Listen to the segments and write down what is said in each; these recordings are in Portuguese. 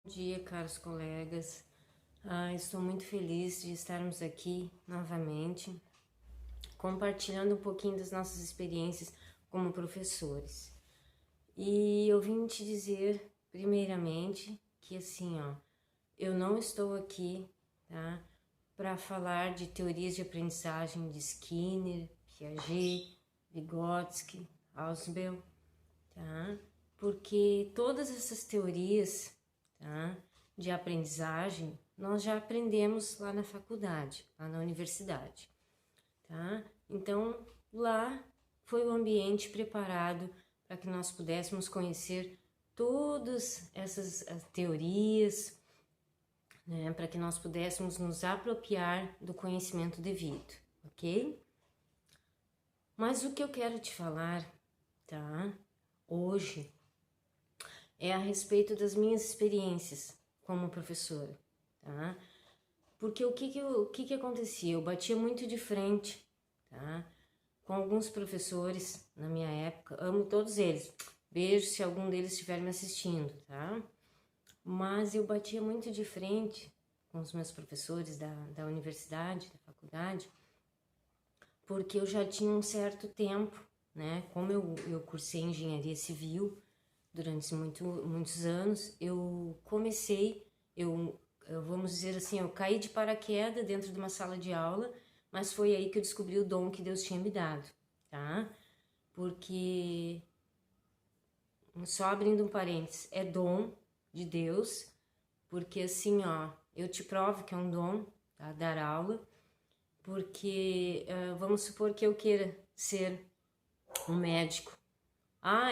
Bom dia, caros colegas. Estou muito feliz de estarmos aqui novamente, compartilhando um pouquinho das nossas experiências como professores. E eu vim te dizer, primeiramente, que assim, eu não estou aqui, tá, para falar de teorias de aprendizagem de Skinner, Piaget, Vygotsky, Ausubel, tá? Porque todas essas teorias, tá, de aprendizagem, nós já aprendemos lá na faculdade, lá na universidade, tá? Então, lá foi o ambiente preparado para que nós pudéssemos conhecer todas essas teorias, né, para que nós pudéssemos nos apropriar do conhecimento devido, ok? Mas o que eu quero te falar, tá, hoje, é a respeito das minhas experiências como professora, tá? Porque o que acontecia? Eu batia muito de frente, tá, com alguns professores na minha época, amo todos eles, beijo se algum deles estiver me assistindo, tá? Mas eu batia muito de frente com os meus professores da universidade, da faculdade, porque eu já tinha um certo tempo, né? Como eu cursei engenharia civil durante muitos anos, eu comecei, vamos dizer assim, eu caí de paraquedas dentro de uma sala de aula, mas foi aí que eu descobri o dom que Deus tinha me dado, tá? Porque, só abrindo um parênteses, é dom de Deus, porque assim, eu te provo que é um dom, tá? Dar aula, porque vamos supor que eu queira ser um médico.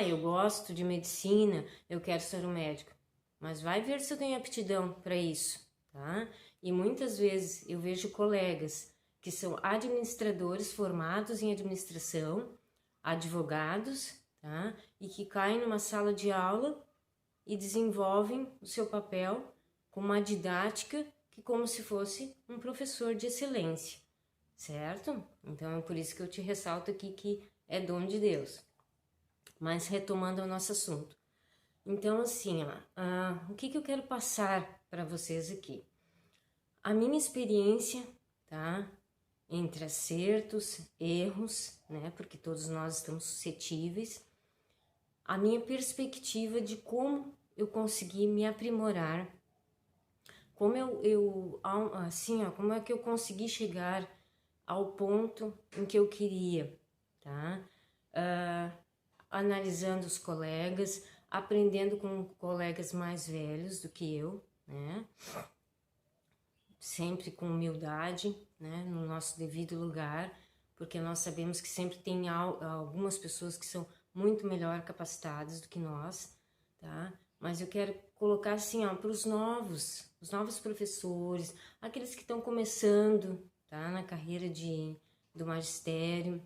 Eu gosto de medicina, eu quero ser um médico. Mas vai ver se eu tenho aptidão para isso, tá? E muitas vezes eu vejo colegas que são administradores formados em administração, advogados, tá? E que caem numa sala de aula e desenvolvem o seu papel com uma didática que como se fosse um professor de excelência, certo? Então é por isso que eu te ressalto aqui que é dom de Deus. Mas retomando o nosso assunto. Então, assim, o que eu quero passar para vocês aqui? A minha experiência, tá? Entre acertos, erros, né? Porque todos nós estamos suscetíveis. A minha perspectiva de como eu consegui me aprimorar. Como como é que eu consegui chegar ao ponto em que eu queria, tá? Analisando os colegas, aprendendo com colegas mais velhos do que eu, né? Sempre com humildade, né? No nosso devido lugar, porque nós sabemos que sempre tem algumas pessoas que são muito melhor capacitadas do que nós, tá? Mas eu quero colocar assim, para os novos professores, aqueles que estão começando, tá? Na carreira do magistério,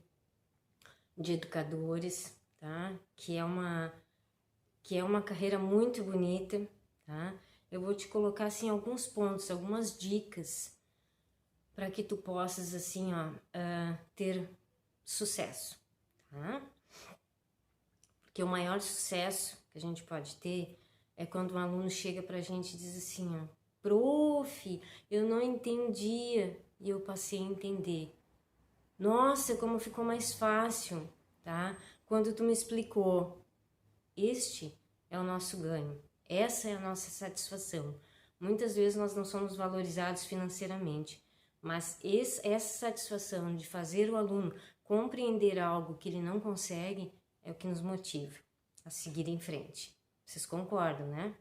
de educadores, tá? Que é uma carreira muito bonita, tá? Eu vou te colocar assim alguns pontos, algumas dicas para que tu possas assim, ter sucesso, tá? Porque o maior sucesso que a gente pode ter é quando um aluno chega pra gente e diz assim, prof, eu não entendia e eu passei a entender. Nossa, como ficou mais fácil, tá? Quando tu me explicou. Este é o nosso ganho, essa é a nossa satisfação. Muitas vezes nós não somos valorizados financeiramente, mas essa satisfação de fazer o aluno compreender algo que ele não consegue é o que nos motiva a seguir em frente. Vocês concordam, né?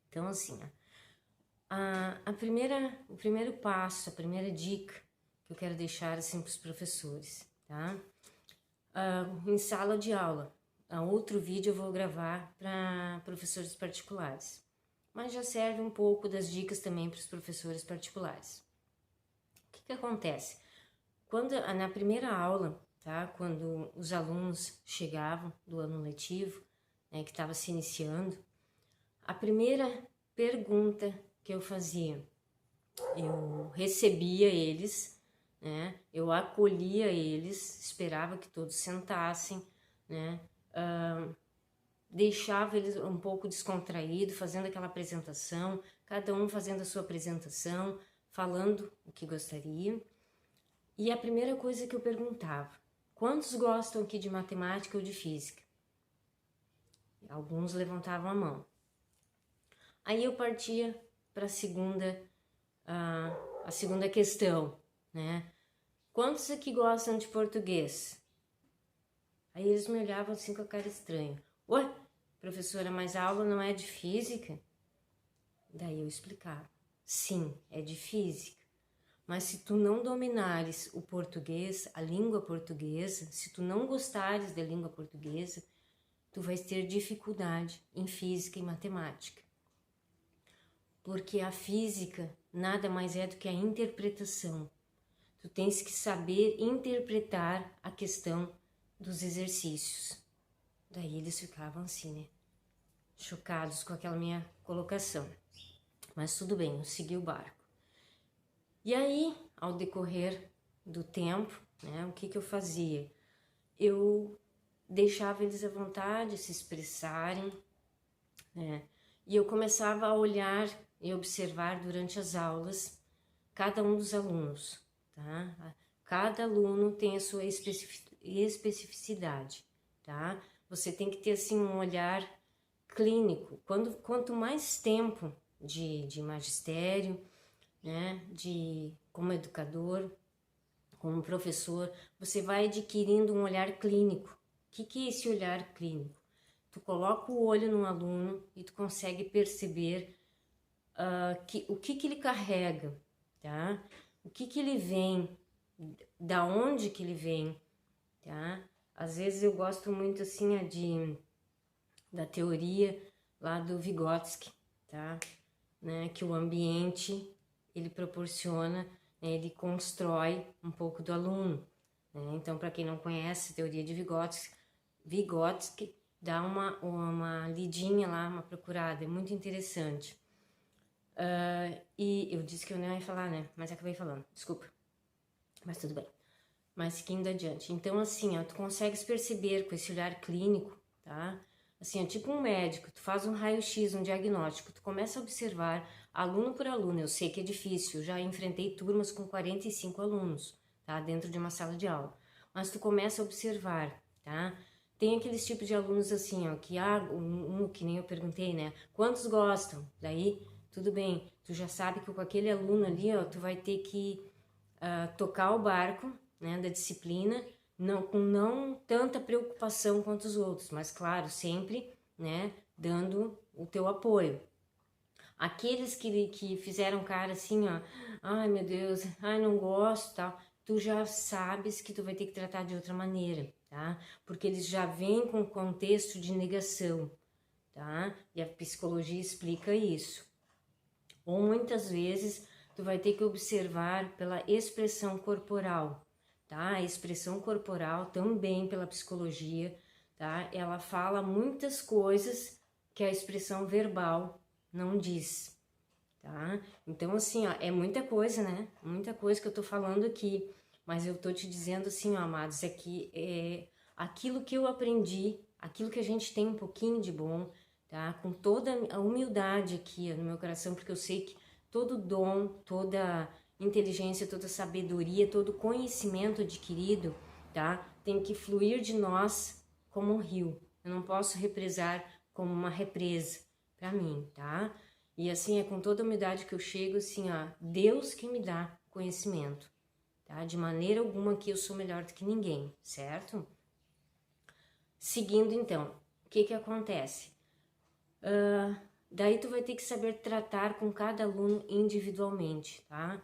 Então, assim, o primeiro passo, a primeira dica que eu quero deixar assim para os professores, tá? Em sala de aula. Outro vídeo eu vou gravar para professores particulares, mas já serve um pouco das dicas também para os professores particulares. O que acontece? Na primeira aula, tá? Quando os alunos chegavam do ano letivo, né, que estava se iniciando, a primeira pergunta que eu fazia, eu recebia eles, né? Eu acolhia eles, esperava que todos sentassem, né? deixava eles um pouco descontraído, fazendo aquela apresentação, cada um fazendo a sua apresentação, falando o que gostaria. E a primeira coisa que eu perguntava: quantos gostam aqui de matemática ou de física? Alguns levantavam a mão. Aí eu partia para a segunda questão, né? Quantos aqui gostam de português? Aí eles me olhavam assim com a cara estranha. Ué, professora, mas a aula não é de física? Daí eu explicava. Sim, é de física. Mas se tu não dominares o português, a língua portuguesa, se tu não gostares da língua portuguesa, tu vais ter dificuldade em física e matemática. Porque a física nada mais é do que a interpretação. Tu tens que saber interpretar a questão dos exercícios. Daí eles ficavam assim, né? Chocados com aquela minha colocação. Mas tudo bem, eu segui o barco. E aí, ao decorrer do tempo, né, o que eu fazia? Eu deixava eles à vontade, se expressarem, né? E eu começava a olhar e observar durante as aulas cada um dos alunos, tá? Cada aluno tem a sua especificidade, tá? Você tem que ter, assim, um olhar clínico. Quanto mais tempo de magistério, né, como educador, como professor, você vai adquirindo um olhar clínico. O que é esse olhar clínico? Tu coloca o olho no aluno e tu consegue perceber o que ele carrega, tá? O que ele vem, da onde que ele vem, tá? Às vezes eu gosto muito assim da teoria lá do Vygotsky, tá? Né? Que o ambiente ele proporciona, né? Ele constrói um pouco do aluno, né? Então, para quem não conhece a teoria de Vygotsky, dá uma lidinha lá, uma procurada, é muito interessante. E eu disse que eu não ia falar, né? Mas acabei falando, desculpa. Mas tudo bem. Mas seguindo adiante. Então, assim, ó, tu consegues perceber com esse olhar clínico, tá? Assim, é tipo um médico, tu faz um raio-x, um diagnóstico, tu começa a observar aluno por aluno. Eu sei que é difícil, eu já enfrentei turmas com 45 alunos, tá? Dentro de uma sala de aula. Mas tu começa a observar, tá? Tem aqueles tipos de alunos assim, ó, que que nem eu perguntei, né? Quantos gostam? Daí, tudo bem, tu já sabe que com aquele aluno ali, ó, tu vai ter que tocar o barco, né, da disciplina, com não tanta preocupação quanto os outros, mas claro, sempre, né, dando o teu apoio. Aqueles que fizeram cara assim, ó, ai meu Deus, ai não gosto, tal, tu já sabes que tu vai ter que tratar de outra maneira, tá? Porque eles já vêm com contexto de negação, tá? E a psicologia explica isso. Ou muitas vezes tu vai ter que observar pela expressão corporal, tá? A expressão corporal também pela psicologia, tá? Ela fala muitas coisas que a expressão verbal não diz, tá? Então, assim, ó, é muita coisa, né? Muita coisa que eu tô falando aqui, mas eu tô te dizendo assim, ó, amados, é aquilo que eu aprendi, aquilo que a gente tem um pouquinho de bom, tá? Com toda a humildade aqui no meu coração, porque eu sei que todo dom, toda inteligência, toda sabedoria, todo conhecimento adquirido, tá? Tem que fluir de nós como um rio. Eu não posso represar como uma represa para mim, tá? E assim, é com toda a humildade que eu chego, assim, ó, Deus que me dá conhecimento, tá? De maneira alguma que eu sou melhor do que ninguém, certo? Seguindo, então, o que acontece? Daí tu vai ter que saber tratar com cada aluno individualmente, tá?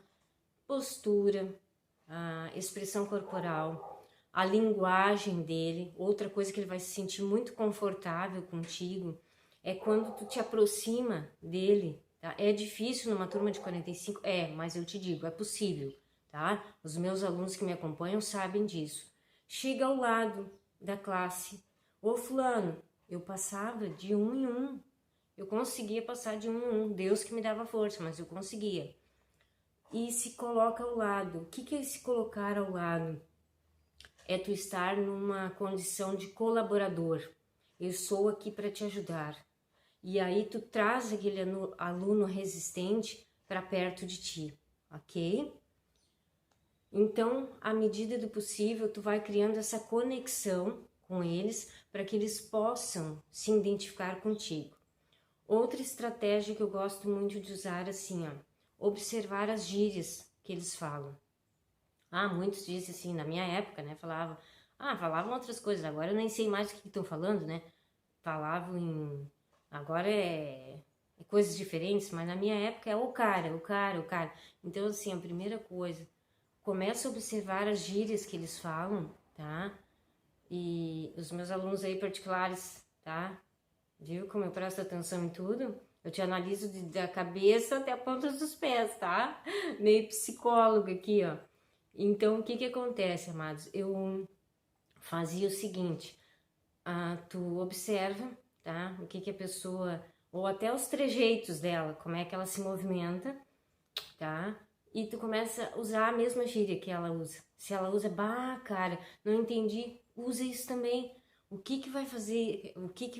Postura, a expressão corporal, a linguagem dele. Outra coisa que ele vai se sentir muito confortável contigo é quando tu te aproxima dele, tá? É difícil numa turma de 45? Mas eu te digo, é possível, tá? Os meus alunos que me acompanham sabem disso. Chega ao lado da classe. Ô fulano, eu passava de um em um. Eu conseguia passar de um em um. Deus que me dava força, mas eu conseguia. E se coloca ao lado. O que é se colocar ao lado? É tu estar numa condição de colaborador. eu sou aqui para te ajudar. E aí tu traz aquele aluno resistente para perto de ti, ok? Então, à medida do possível, tu vai criando essa conexão com eles para que eles possam se identificar contigo. Outra estratégia que eu gosto muito de usar assim, ó, observar as gírias que eles falam. Muitos dizem assim, na minha época, né, falavam outras coisas, agora eu nem sei mais o que estão falando, né? Agora é coisas diferentes, mas na minha época é o cara. Então, assim, a primeira coisa, começa a observar as gírias que eles falam, tá? E os meus alunos aí particulares, tá? Viu como eu presto atenção em tudo? Eu te analiso da cabeça até a ponta dos pés, tá? Meio psicólogo aqui, ó. Então, o que acontece, amados? Eu fazia o seguinte, tu observa, tá? O que a pessoa, ou até os trejeitos dela, como é que ela se movimenta, tá? E tu começa a usar a mesma gíria que ela usa. Se ela usa, cara, não entendi, usa isso também. O que vai fazer, o que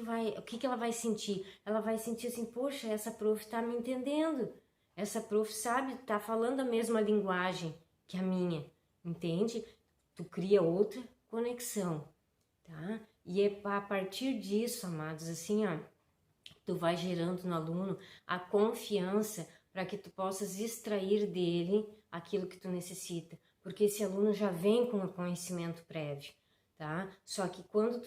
ela vai sentir? Ela vai sentir assim, poxa, essa prof tá me entendendo. Essa prof sabe, tá falando a mesma linguagem que a minha, entende? Tu cria outra conexão, tá? E é a partir disso, amados, assim, ó, tu vai gerando no aluno a confiança para que tu possas extrair dele aquilo que tu necessita, porque esse aluno já vem com o conhecimento prévio, tá? Só que quando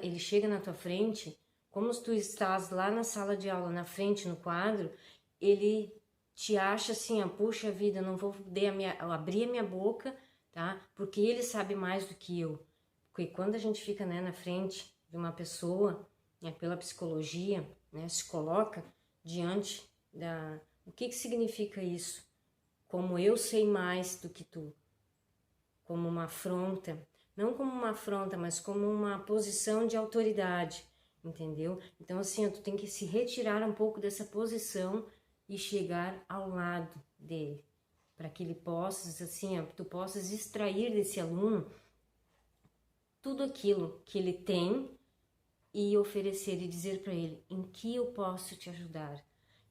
ele chega na tua frente, como tu estás lá na sala de aula, na frente, no quadro, ele te acha assim, puxa vida, eu não vou abrir a minha boca, tá? Porque ele sabe mais do que eu. Porque quando a gente fica, né, na frente de uma pessoa, né, pela psicologia, né, se coloca diante da... O que significa isso? Como eu sei mais do que tu. Como uma afronta. Não como uma afronta, mas como uma posição de autoridade, entendeu? Então, assim, tu tem que se retirar um pouco dessa posição e chegar ao lado dele. Para que ele possa, assim, tu possas extrair desse aluno tudo aquilo que ele tem e oferecer e dizer para ele em que eu posso te ajudar.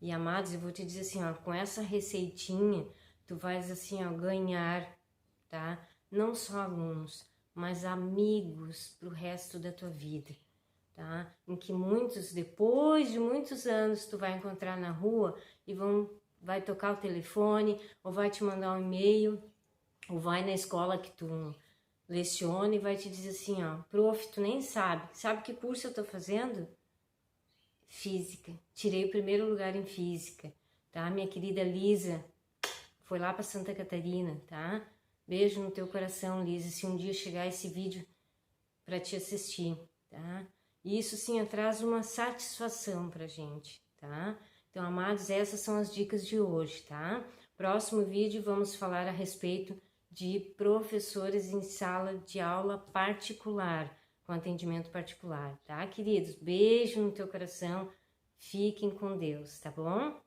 E amados, eu vou te dizer assim, com essa receitinha, tu vais assim, ganhar, tá? Não só alunos, mas amigos pro resto da tua vida, tá? Em que depois de muitos anos, tu vai encontrar na rua e vai tocar o telefone, ou vai te mandar um e-mail, ou vai na escola que tu leciona e vai te dizer assim, prof, tu nem sabe que curso eu tô fazendo? Física, tirei o primeiro lugar em física, tá? Minha querida Lisa, foi lá para Santa Catarina, tá? Beijo no teu coração, Lisa, se um dia chegar esse vídeo para te assistir, tá? E isso sim traz uma satisfação pra gente, tá? Então, amados, essas são as dicas de hoje, tá? Próximo vídeo vamos falar a respeito de professores em sala de aula particular, com atendimento particular, tá, queridos? Beijo no teu coração, fiquem com Deus, tá bom?